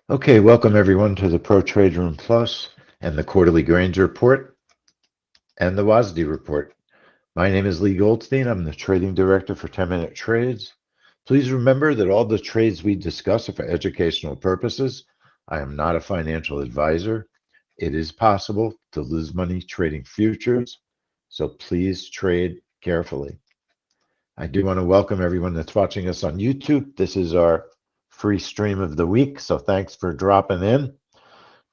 Okay, welcome everyone to the Pro Trade Room Plus and the Quarterly Grains Report and the WASDE Report. My name is Lee Goldstein. I'm the Trading Director for 10-Minute Trades. Please remember that all the trades we discuss are for educational purposes. I am not a financial advisor. It is possible to lose money trading futures, so please trade carefully. I do want to welcome everyone that's watching us on YouTube. This is our free stream of the week, so thanks for dropping in.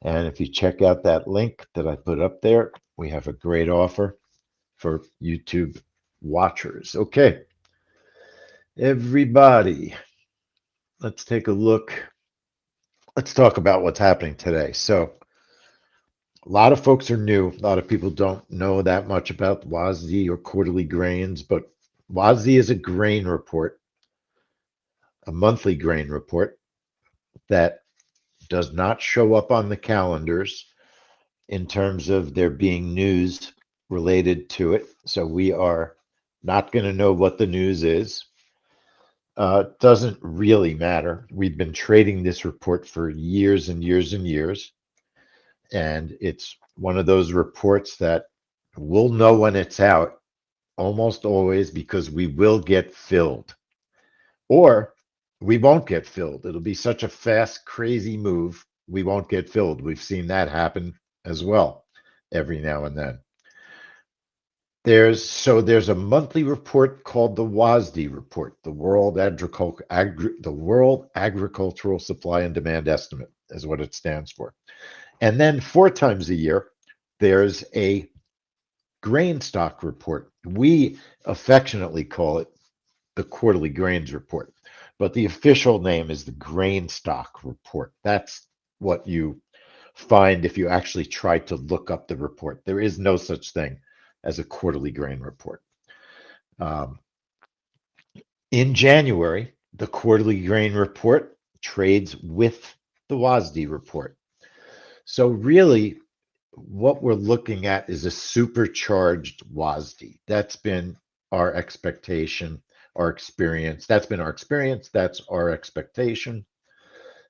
And if you check out that link that I put up there, we have a great offer for YouTube watchers. Okay, everybody, let's take a look. Let's talk about what's happening today. So a lot of folks are new. A lot of people don't know that much about WASDE or quarterly grains, but WASDE is a grain report, a monthly grain report that does not show up on the calendars in terms of there being news related to it. So we are not going to know what the news is. Doesn't really matter. We've been trading this report for years and years and years. And it's one of those reports that we'll know when it's out almost always because we will get filled. Or we won't get filled. It'll be such a fast, crazy move, we won't get filled. We've seen that happen as well every now and then. There's a monthly report called the WASDE report, the World Agricultural Supply and Demand Estimate is what it stands for. And then 4 times a year, there's a grain stock report. We affectionately call it the quarterly grains report, but the official name is the grain stock report. That's what you find if you actually try to look up the report. There is no such thing as a quarterly grain report. In January, the quarterly grain report trades with the WASDE report. So really, what we're looking at is a supercharged WASDE. That's been our expectation, our experience. That's been our experience. That's our expectation.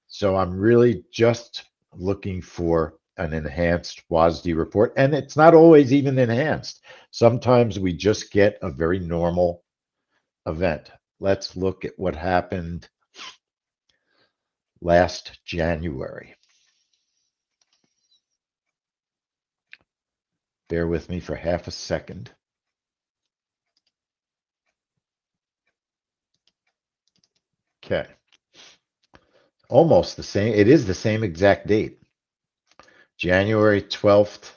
So I'm really just looking for an enhanced WASDE report, and it's not always even enhanced. Sometimes we just get a very normal event. Let's look at what happened last January. Bear with me for half a second. Okay. Almost the same. It is the same exact date. January 12th,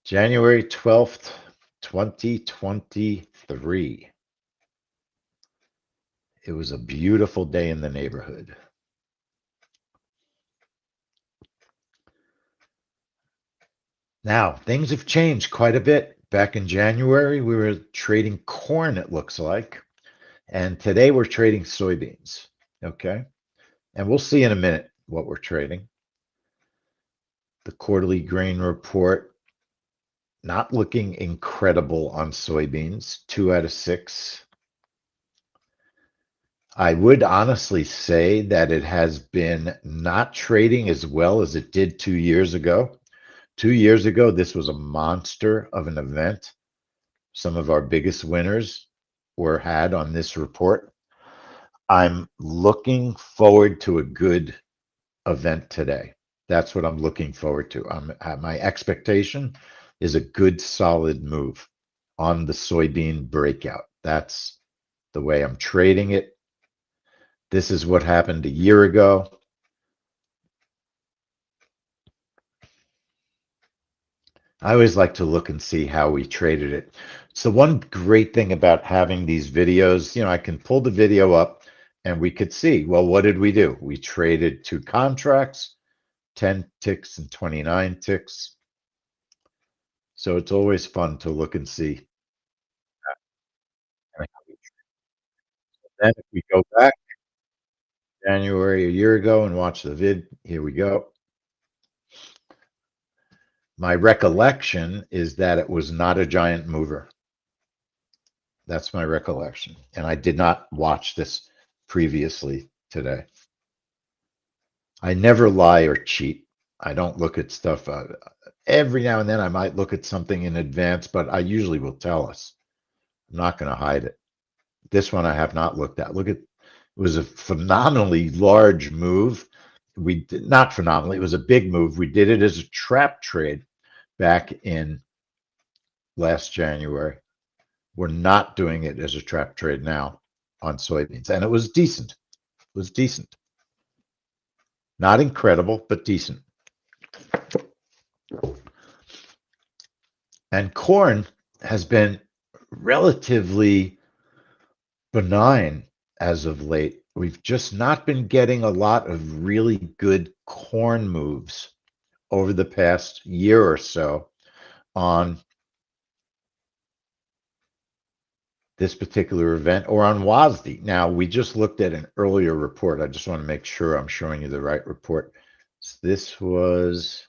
2023. It was a beautiful day in the neighborhood. Now, things have changed quite a bit. Back in January, we were trading corn, it looks like. And today we're trading soybeans. Okay. And we'll see in a minute what we're trading. The quarterly grain report, not looking incredible on soybeans, 2 out of 6. I would honestly say that it has been not trading as well as it did 2 years ago. 2 years ago, this was a monster of an event. Some of our biggest winners were had on this report. I'm looking forward to a good event today. That's what I'm looking forward to. My expectation is a good, solid move on the soybean breakout. That's the way I'm trading it. This is what happened a year ago. I always like to look and see how we traded it. So one great thing about having these videos, I can pull the video up and we could see, well, what did we do? We traded 2 contracts, 10 ticks and 29 ticks. So it's always fun to look and see. Then if we go back January a year ago and watch the vid, here we go. My recollection is that it was not a giant mover. That's my recollection. And I did not watch this previously today. I never lie or cheat. I don't look at stuff. Every now and then I might look at something in advance, but I usually will tell us. I'm not going to hide it. This one I have not looked at. Look at, it was a phenomenally large move. We did not phenomenally. It was a big move. We did it as a trap trade back in last January. We're not doing it as a trap trade now on soybeans, and it was decent. It was decent. Not incredible, but decent. And corn has been relatively benign as of late. We've just not been getting a lot of really good corn moves over the past year or so on this particular event or on WASDE. Now, we just looked at an earlier report. I just want to make sure I'm showing you the right report. So this was,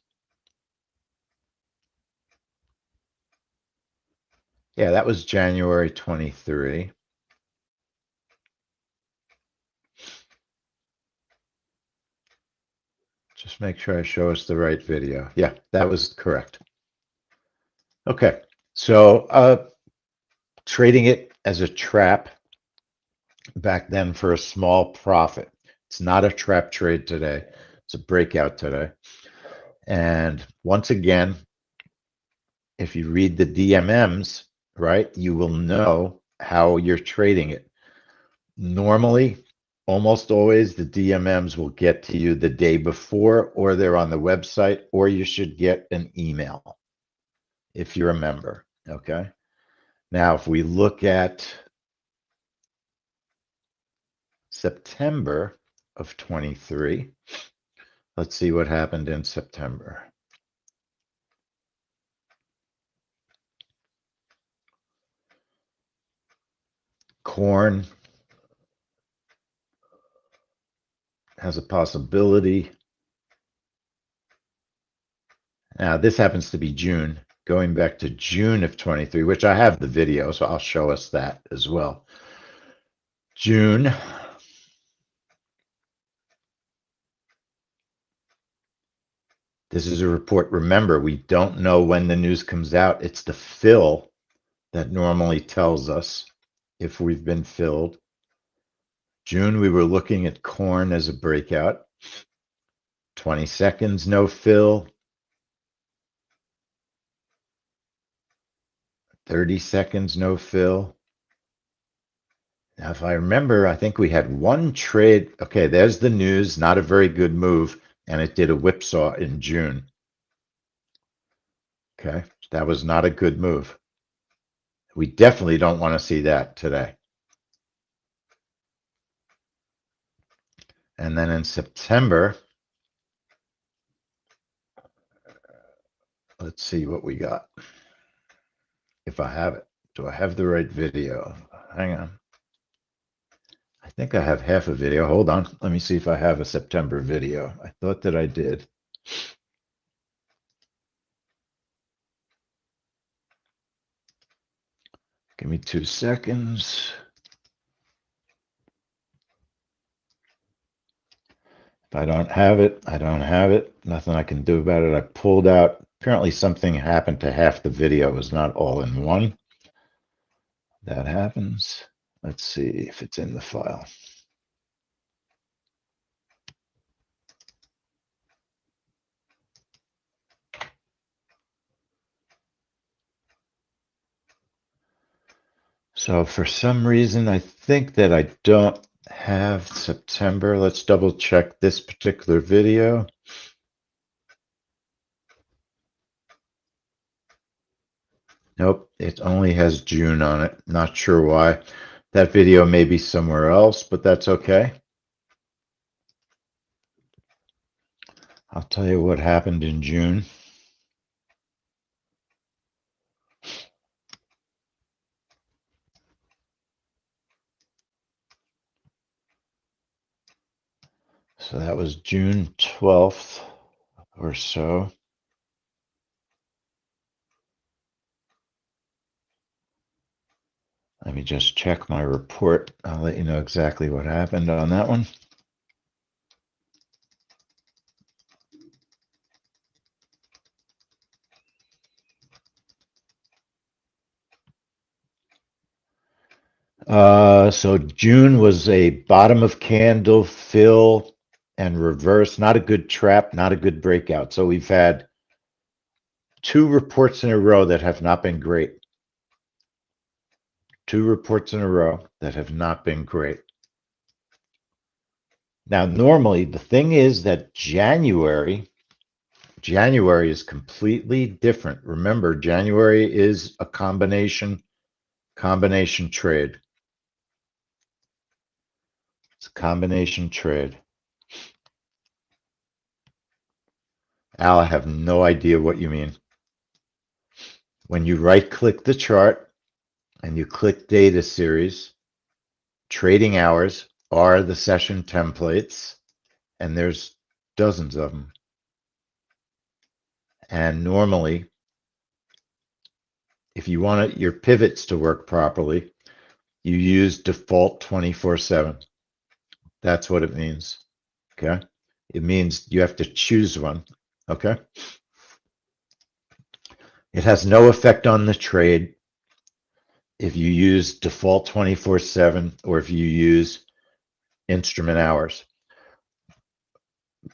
yeah, that was January 23. Just make sure I show us the right video. Yeah, that was correct. Okay, so trading it as a trap back then for a small profit. It's not a trap trade today. It's a breakout today. And once again, if you read the DMMs, right, you will know how you're trading it. Normally, almost always, the DMMs will get to you the day before, or they're on the website, or you should get an email if you're a member. Okay. Now, if we look at September of 23, let's see what happened in September. Corn has a possibility. Now, this happens to be June, going back to June of 23, which I have the video, so I'll show us that as well. June. This is a report. Remember, we don't know when the news comes out. It's the fill that normally tells us if we've been filled. June, we were looking at corn as a breakout. 20 seconds, no fill. 30 seconds, no fill. Now, if I remember, I think we had one trade. Okay, there's the news. Not a very good move. And it did a whipsaw in June. Okay, that was not a good move. We definitely don't want to see that today. And then in September, let's see what we got. If I have it. Do I have the right video? Hang on. I think I have half a video. Hold on. Let me see if I have a September video. I thought that I did. Give me 2 seconds. If I don't have it, I don't have it. Nothing I can do about it. I pulled out. Apparently something happened to half the video. It was not all in one. That happens. Let's see if it's in the file. So for some reason, I think that I don't have September. Let's double check this particular video. Nope, it only has June on it. Not sure why. That video may be somewhere else, but that's okay. I'll tell you what happened in June. So that was June 12th or so. Let me just check my report. I'll let you know exactly what happened on that one. So June was a bottom of candle fill and reverse. Not a good trap, not a good breakout. So we've had two reports in a row that have not been great. Two reports in a row that have not been great. Now, normally the thing is that January is completely different. Remember, January is a combination trade. It's a combination trade. Al, I have no idea what you mean. When you right-click the chart and you click data series, trading hours are the session templates, and there's dozens of them. And normally, if you want your pivots to work properly, you use default 24/7. That's what it means. Okay. It means you have to choose one. Okay. It has no effect on the trade if you use default 24/7 or if you use instrument hours.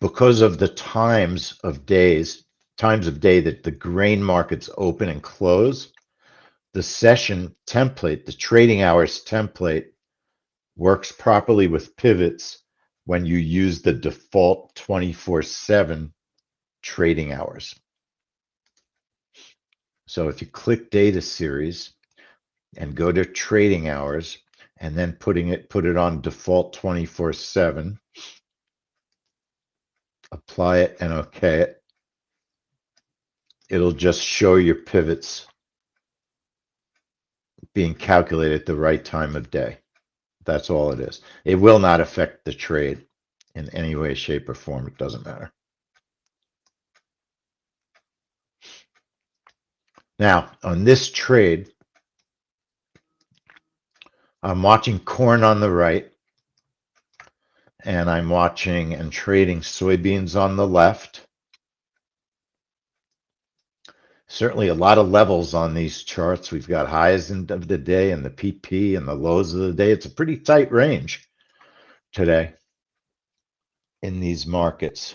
Because of the times of day that the grain markets open and close, the session template, the trading hours template, works properly with pivots when you use the default 24/7 trading hours. So if you click data series and go to trading hours and then put it on default 24/7, apply it and okay it, it'll just show your pivots being calculated at the right time of day. That's all it is. It will not affect the trade in any way, shape, or form. It doesn't matter. Now, on this trade, I'm watching corn on the right, and I'm watching and trading soybeans on the left. Certainly a lot of levels on these charts. We've got highs of the day and the PP and the lows of the day. It's a pretty tight range today in these markets.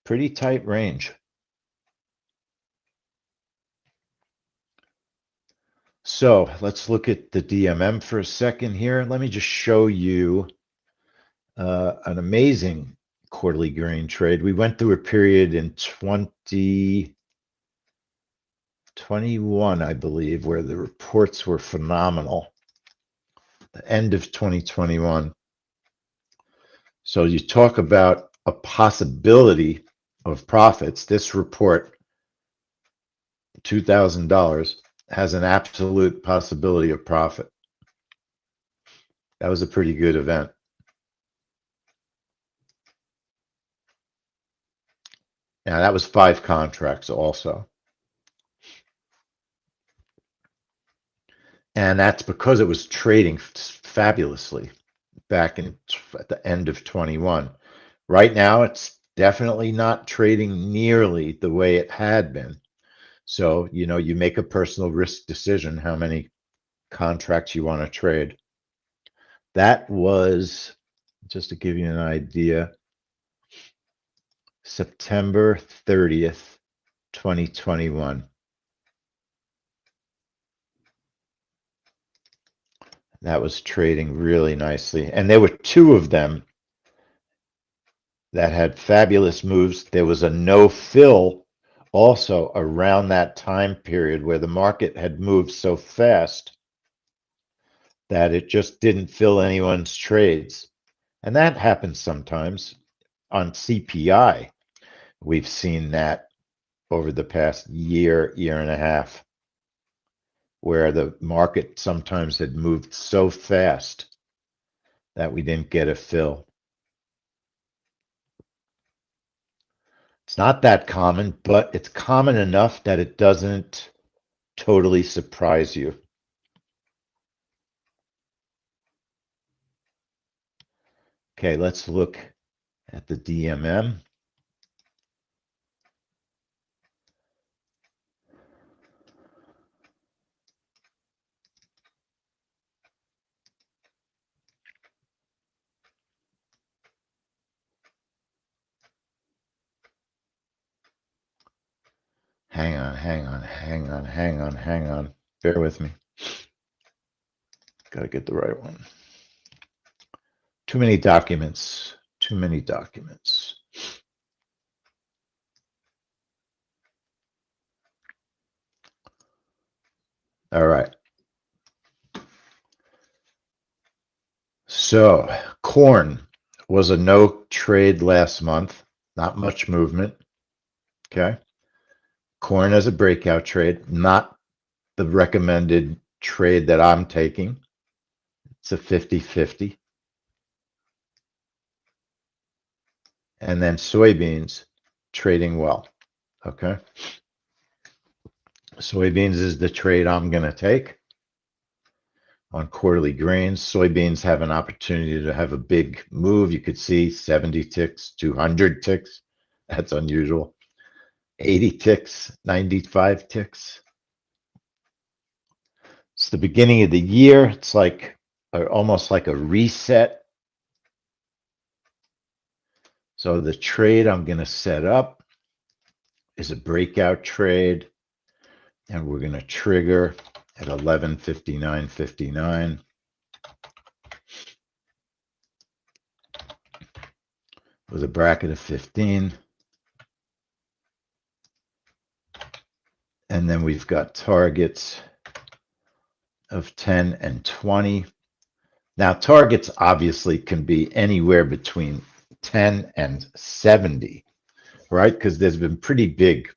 Pretty tight range. So let's look at the DMM for a second here. Let me just show you an amazing quarterly grain trade. We went through a period in 2021, I believe, where the reports were phenomenal. The end of 2021. So you talk about a possibility of profits. This report, $2,000, has an absolute possibility of profit. That was a pretty good event. Now, that was 5 contracts also. And that's because it was trading fabulously back at the end of 21. Right now, it's definitely not trading nearly the way it had been. So, you make a personal risk decision how many contracts you want to trade. That was, just to give you an idea, September 30th, 2021. That was trading really nicely. And there were 2 of them that had fabulous moves. There was a no fill also around that time period where the market had moved so fast that it just didn't fill anyone's trades. And that happens sometimes on CPI. We've seen that over the past year and a half, where the market sometimes had moved so fast that we didn't get a fill. It's not that common, but it's common enough that it doesn't totally surprise you. Okay, let's look at the DMM. hang on. Bear with me. Gotta get the right one. Too many documents. Too many documents. All right. So corn was a no trade last month. Not much movement. Okay. Corn as a breakout trade, not the recommended trade that I'm taking. It's a 50-50. And then soybeans trading well. Okay. Soybeans is the trade I'm going to take on quarterly grains. Soybeans have an opportunity to have a big move. You could see 70 ticks, 200 ticks. That's unusual. 80 ticks, 95 ticks. It's the beginning of the year. It's like almost like a reset. So the trade I'm going to set up is a breakout trade, and we're going to trigger at 11:59.59 with a bracket of 15. And then we've got targets of 10 and 20. Now, targets obviously can be anywhere between 10 and 70, right? Because there's been pretty big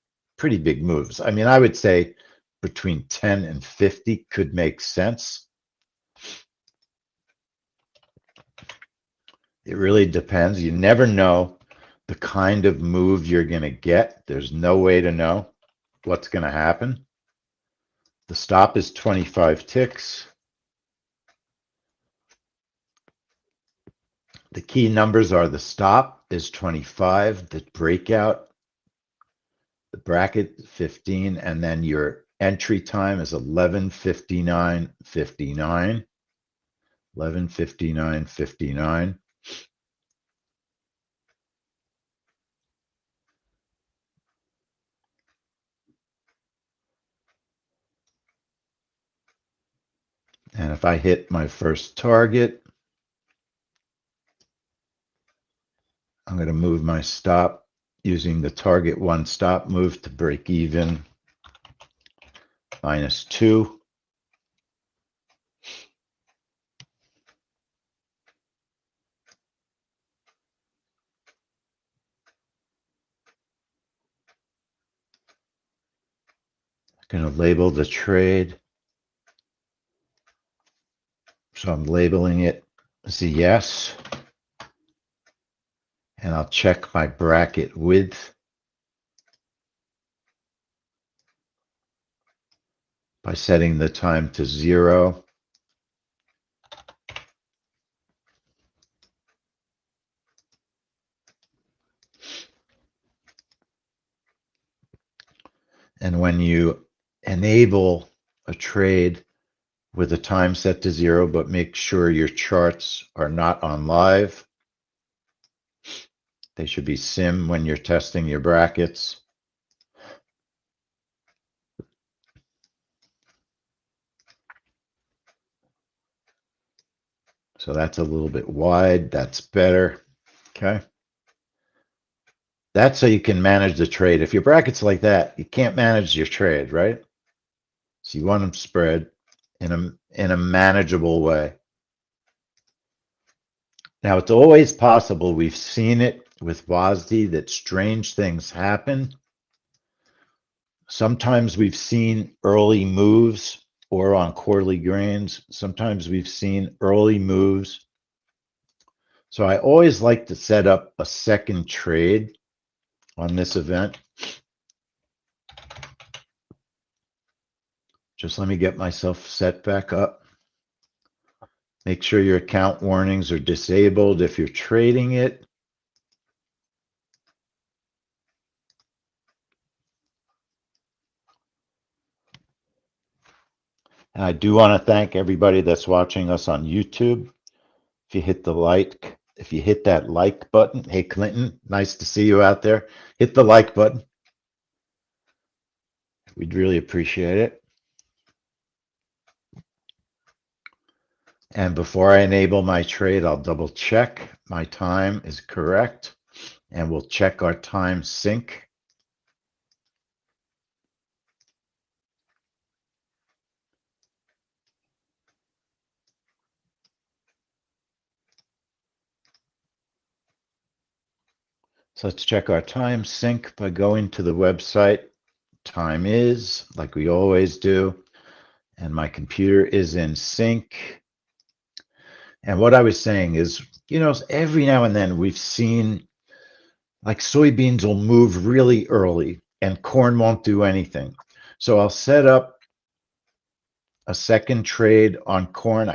moves. I mean, I would say between 10 and 50 could make sense. It really depends. You never know the kind of move you're going to get. There's no way to know what's going to happen. The stop is 25 ticks. The key numbers are the stop is 25, the breakout, the bracket 15, and then your entry time is 11:59.59. 11:59.59. And if I hit my first target, I'm going to move my stop using the target one stop move to break even -2. I'm going to label the trade. So I'm labeling it as a yes. And I'll check my bracket width by setting the time to 0. And when you enable a trade with a time set to 0, but make sure your charts are not on live, they should be sim when you're testing your brackets. So that's a little bit wide. That's better. Okay. That's so you can manage the trade. If your bracket's like that, you can't manage your trade, right? So you want them spread in a manageable way. Now, it's always possible, we've seen it with WASDE, that strange things happen. Sometimes we've seen early moves, or on quarterly grains, sometimes we've seen early moves. So I always like to set up a second trade on this event. Just let me get myself set back up. Make sure your account warnings are disabled if you're trading it. And I do want to thank everybody that's watching us on YouTube. If you hit that like button, hey Clinton, nice to see you out there. Hit the like button. We'd really appreciate it. And before I enable my trade, I'll double check my time is correct, and we'll check our time sync. So let's check our time sync by going to the website. Time is, like we always do, and my computer is in sync. And what I was saying is, every now and then we've seen like soybeans will move really early and corn won't do anything. So I'll set up a second trade on corn.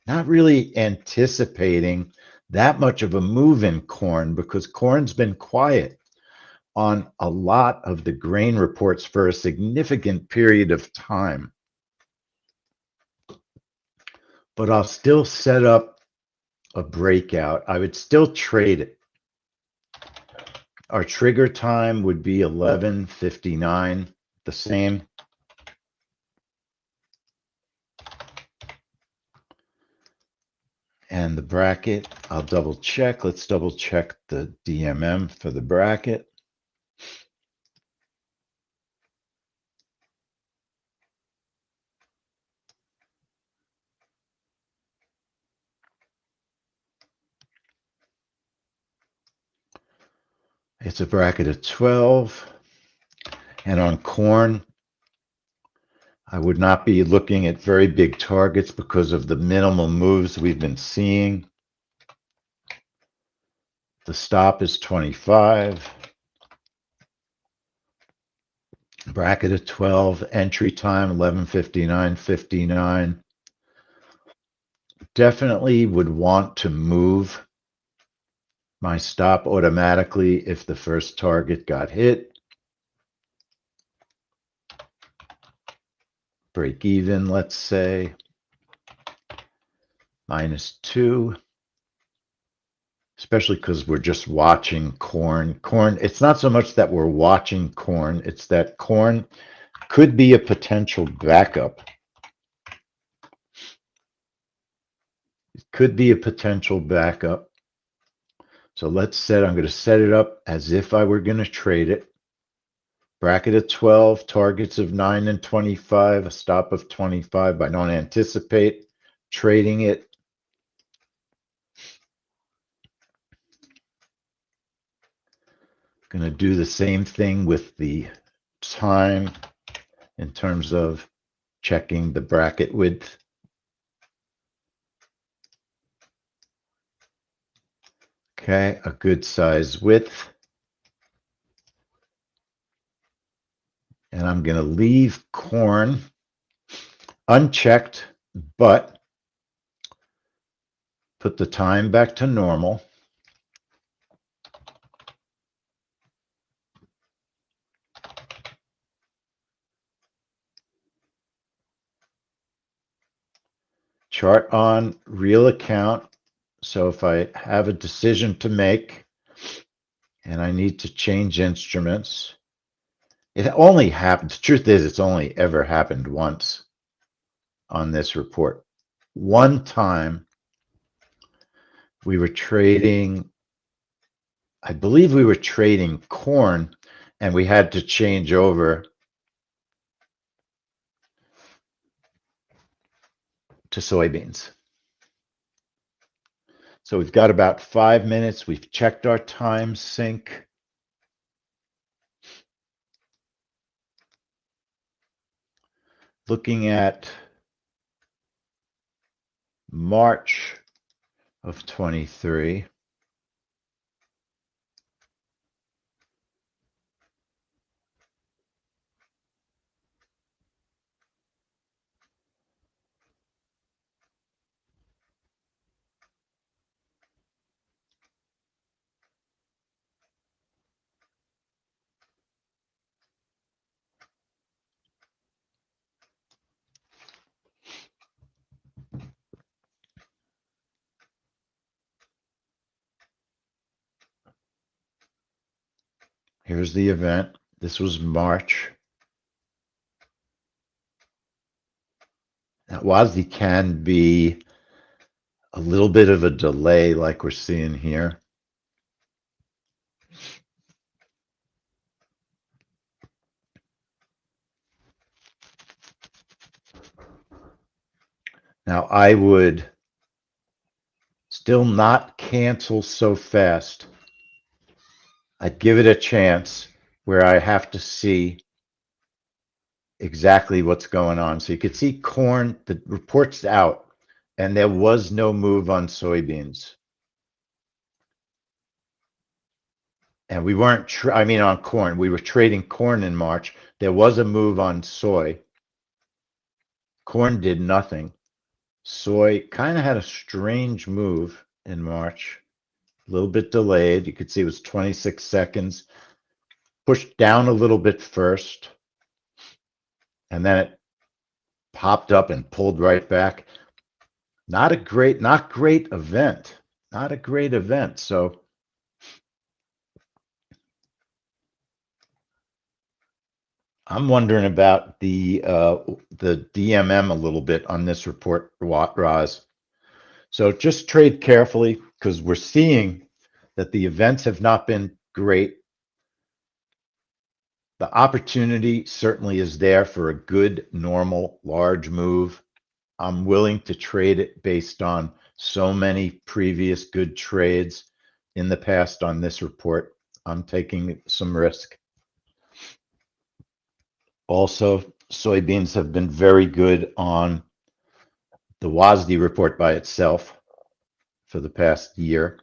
Not really anticipating that much of a move in corn because corn's been quiet on a lot of the grain reports for a significant period of time. But I'll still set up a breakout. I would still trade it. Our trigger time would be 11:59, the same. And the bracket, I'll double check. Let's double check the DMM for the bracket. It's a bracket of 12. And on corn, I would not be looking at very big targets because of the minimal moves we've been seeing. The stop is 25. Bracket of 12. Entry time 11:59:59. Definitely would want to move my stop automatically if the first target got hit. Break even, let's say, -2, especially because we're just watching corn. Corn, it's not so much that we're watching corn, it's that corn could be a potential backup. It could be a potential backup. So I'm going to set it up as if I were going to trade it. Bracket of 12, targets of 9 and 25, a stop of 25. I don't anticipate trading it. Going to do the same thing with the time in terms of checking the bracket width. Okay, a good size width. And I'm going to leave corn unchecked, but put the time back to normal. Chart on real account. So if I have a decision to make and I need to change instruments, it only happened. The truth is, it's only ever happened once on this report. One time we were trading, I believe we were trading corn, and we had to change over to soybeans. So we've got about 5 minutes. We've checked our time sync. Looking at March of 23. Here's the event. This was March. WASDE can be a little bit of a delay like we're seeing here. Now, I would still not cancel so fast. I'd give it a chance where I have to see exactly what's going on. So you could see corn, the report's out, and there was no move on soybeans. And we weren't, on corn. We were trading corn in March. There was a move on soy. Corn did nothing. Soy kind of had a strange move in March, a little bit delayed. You could see it was 26 seconds, pushed down a little bit first, and then it popped up and pulled right back. Not great event. Not a great event. So I'm wondering about the DMM a little bit on this report, Roz. So just trade carefully because we're seeing that the events have not been great. The opportunity certainly is there for a good, normal, large move. I'm willing to trade it based on so many previous good trades in the past on this report. I'm taking some risk. Also, soybeans have been very good on the WASDE report by itself for the past year.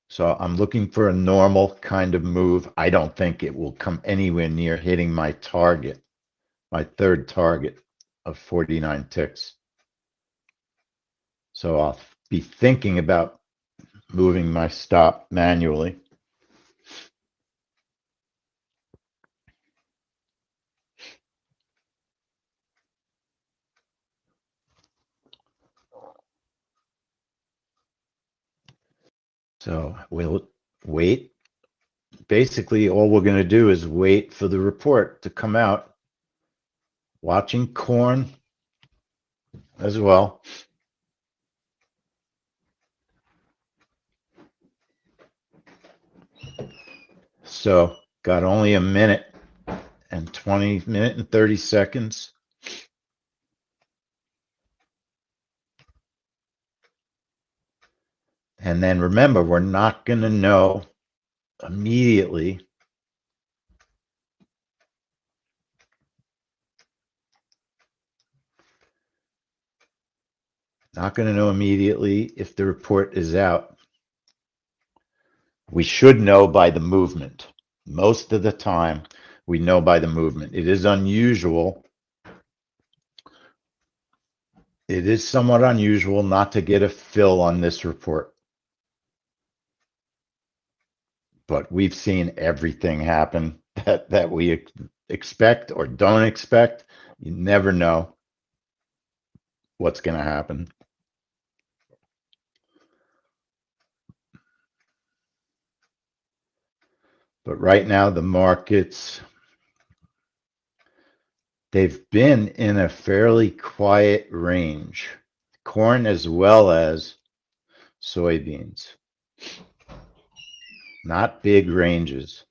So I'm looking for a normal kind of move. I don't think it will come anywhere near hitting my target, my third target of 49 ticks. So I'll be thinking about moving my stop manually. So we'll wait. Basically, all we're going to do is wait for the report to come out. Watching corn as well. So got only a minute and 30 seconds. And then remember, we're not going to know immediately. Not going to know immediately if the report is out. We should know by the movement. Most of the time, we know by the movement. It is unusual. It is somewhat unusual not to get a fill on this report. But we've seen everything happen that we expect or don't expect. You never know what's going to happen. But right now, the markets, they've been in a fairly quiet range, corn as well as soybeans. Not big ranges.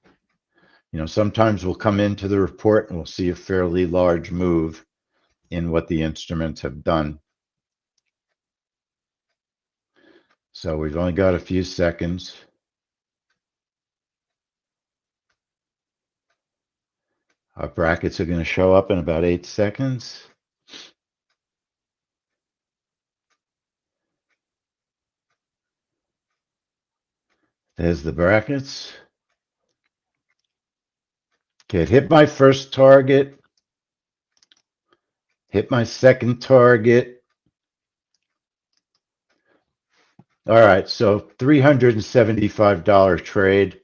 Sometimes we'll come into the report and we'll see a fairly large move in what the instruments have done. So we've only got a few seconds. Our brackets are going to show up in about 8 seconds. There's the brackets. Okay, hit my first target. Hit my second target. All right, so $375 trade.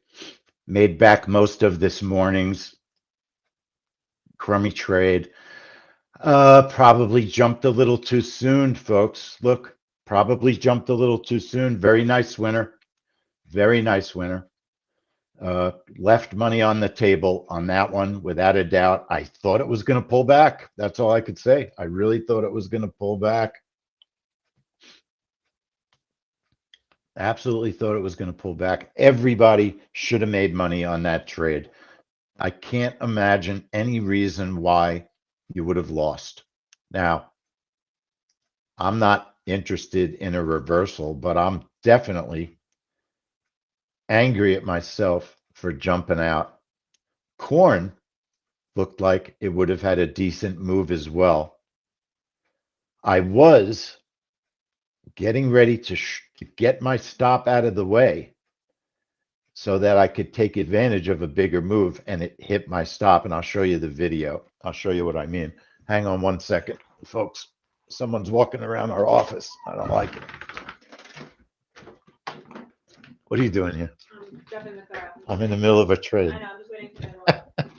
Made back most of this morning's crummy trade. Probably jumped a little too soon, folks. Look, probably jumped a little too soon. Very nice winner. Very nice winner. Left money on the table on that one without a doubt. I thought it was going to pull back. That's all I could say. I really thought it was going to pull back. Absolutely thought it was going to pull back. Everybody should have made money on that trade. I can't imagine any reason why you would have lost. Now, I'm not interested in a reversal, but I'm definitely angry at myself for jumping out. Corn looked like it would have had a decent move as well. I was getting ready to get my stop out of the way so that I could take advantage of a bigger move, and it hit my stop. And I'll show you the video. I'll show you what I mean. Hang on one second, folks. Someone's walking around our office. I don't like it. What are you doing here? I'm in the middle of a trade. I know, I'm just waiting for the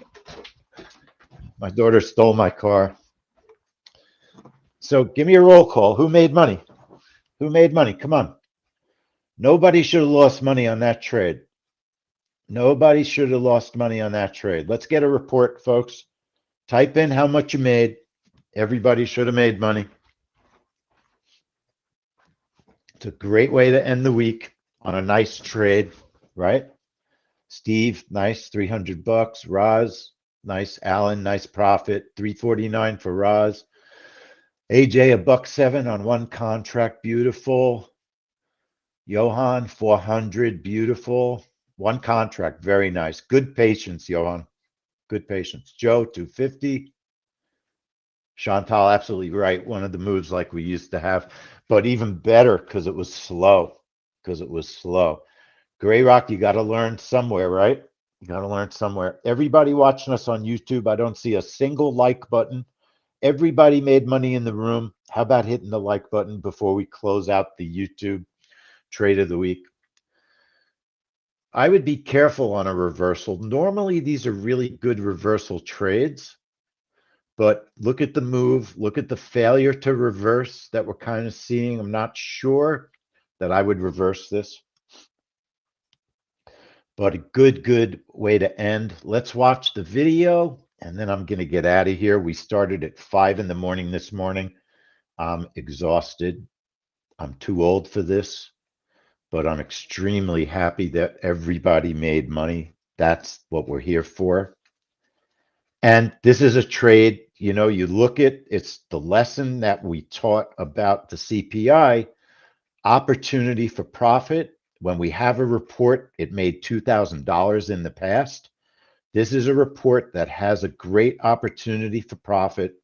My daughter stole my car. So give me a roll call. Who made money? Who made money? Come on. Nobody should have lost money on that trade. Nobody should have lost money on that trade. Let's get a report, folks. Type in how much you made. Everybody should have made money. It's a great way to end the week on a nice trade, right? Steve, nice, $300. Roz, nice. Alan, nice profit, $349 for Roz. AJ, $1.07 on one contract, beautiful. Johan, 400, beautiful. One contract, very nice. Good patience, Johan. Good patience. Joe, 250. Chantal, absolutely right. One of the moves like we used to have, but even better because it was slow. Because it was slow. Gray Rock, you got to learn somewhere, right? You got to learn somewhere. Everybody watching us on YouTube, I don't see a single like button. Everybody made money in the room. How about hitting the like button before we close out the YouTube trade of the week? I would be careful on a reversal. Normally, these are really good reversal trades, but look at the move. Look at the failure to reverse that we're kind of seeing. I'm not sure that I would reverse this, but a good way to end. Let's watch the video, and then I'm going to get out of here. We started at 5 in the morning this morning. I'm exhausted. I'm too old for this, but I'm extremely happy that everybody made money. That's what we're here for. And this is a trade, you know, you look at it's the lesson that we taught about the CPI, opportunity for profit. When we have a report, it made $2,000 in the past. This is a report that has a great opportunity for profit.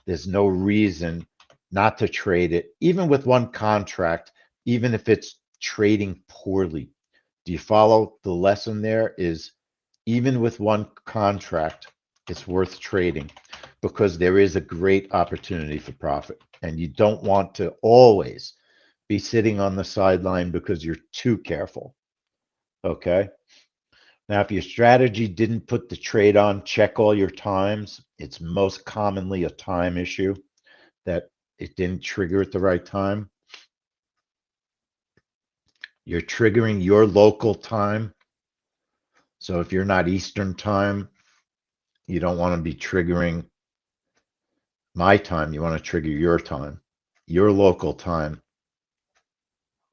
There's no reason not to trade it, even with one contract, even if it's trading poorly. Do you follow the lesson there? Is even with one contract, it's worth trading because there is a great opportunity for profit. And you don't want to always be sitting on the sideline because you're too careful. Okay. Now, if your strategy didn't put the trade on, check all your times. It's most commonly a time issue that it didn't trigger at the right time. You're triggering your local time. So if you're not Eastern time, you don't want to be triggering my time. You want to trigger your time. Your local time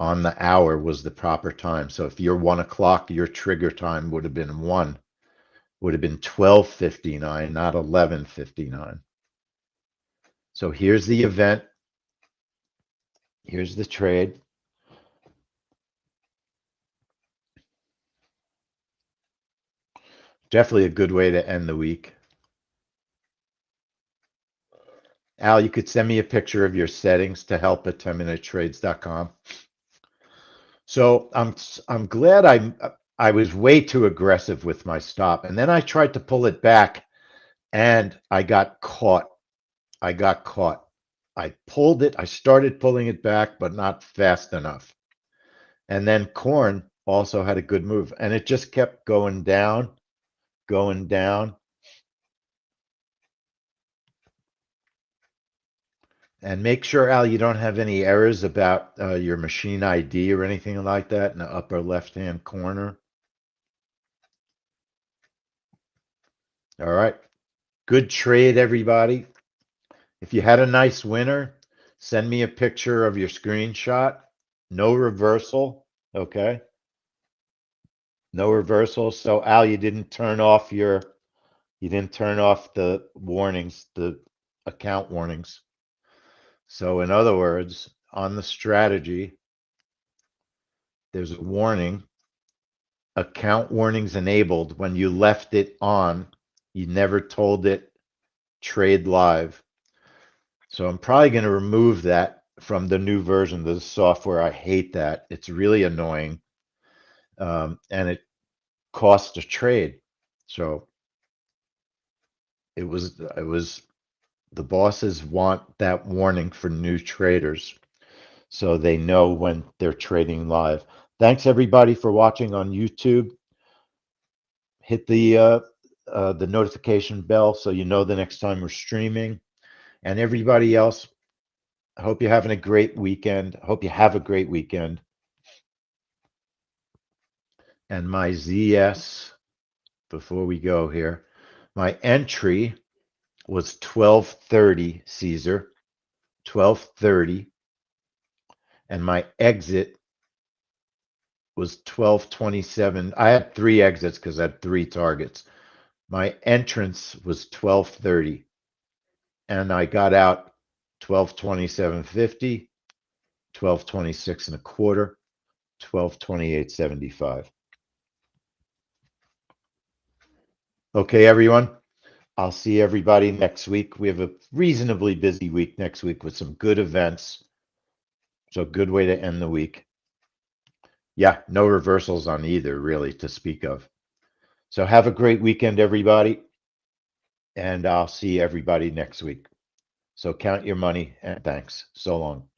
on the hour was the proper time. So if you're 1 o'clock, your trigger time would have been 1, would have been 12:59, not 11:59. So here's the event. Here's the trade. Definitely a good way to end the week. Al, you could send me a picture of your settings to help at 10minutetrades.com. So I'm glad I was way too aggressive with my stop, and then I tried to pull it back, and I got caught. I got caught. I pulled it. I started pulling it back, but not fast enough. And then corn also had a good move, and it just kept going down, going down. And make sure, Al, you don't have any errors about your machine ID or anything like that in the upper left-hand corner. All right. Good trade, everybody. If you had a nice winner, send me a picture of your screenshot. No reversal. Okay. No reversal. So Al, you didn't turn off the warnings, the account warnings. So in other words, on the strategy, there's a warning, account warnings enabled. When you left it on, you never told it trade live. So I'm probably going to remove that from the new version of the software. I hate that. It's really annoying. And it costs a trade. So it was the bosses want that warning for new traders so they know when they're trading live. Thanks everybody for watching on YouTube. Hit the notification bell so you know the next time we're streaming. And everybody else, I hope you're having a great weekend. I hope you have a great weekend. And my ZS, before we go here, my entry was 1230, Caesar, 1230. And my exit was 1227. I had 3 exits because I had 3 targets. My entrance was 1230. And I got out 1227.50, 1226 and a quarter, 1228.75. Okay, everyone. I'll see everybody next week. We have a reasonably busy week next week with some good events. So a good way to end the week. Yeah, no reversals on either, really, to speak of. So have a great weekend, everybody. And I'll see everybody next week. So count your money and thanks. So long.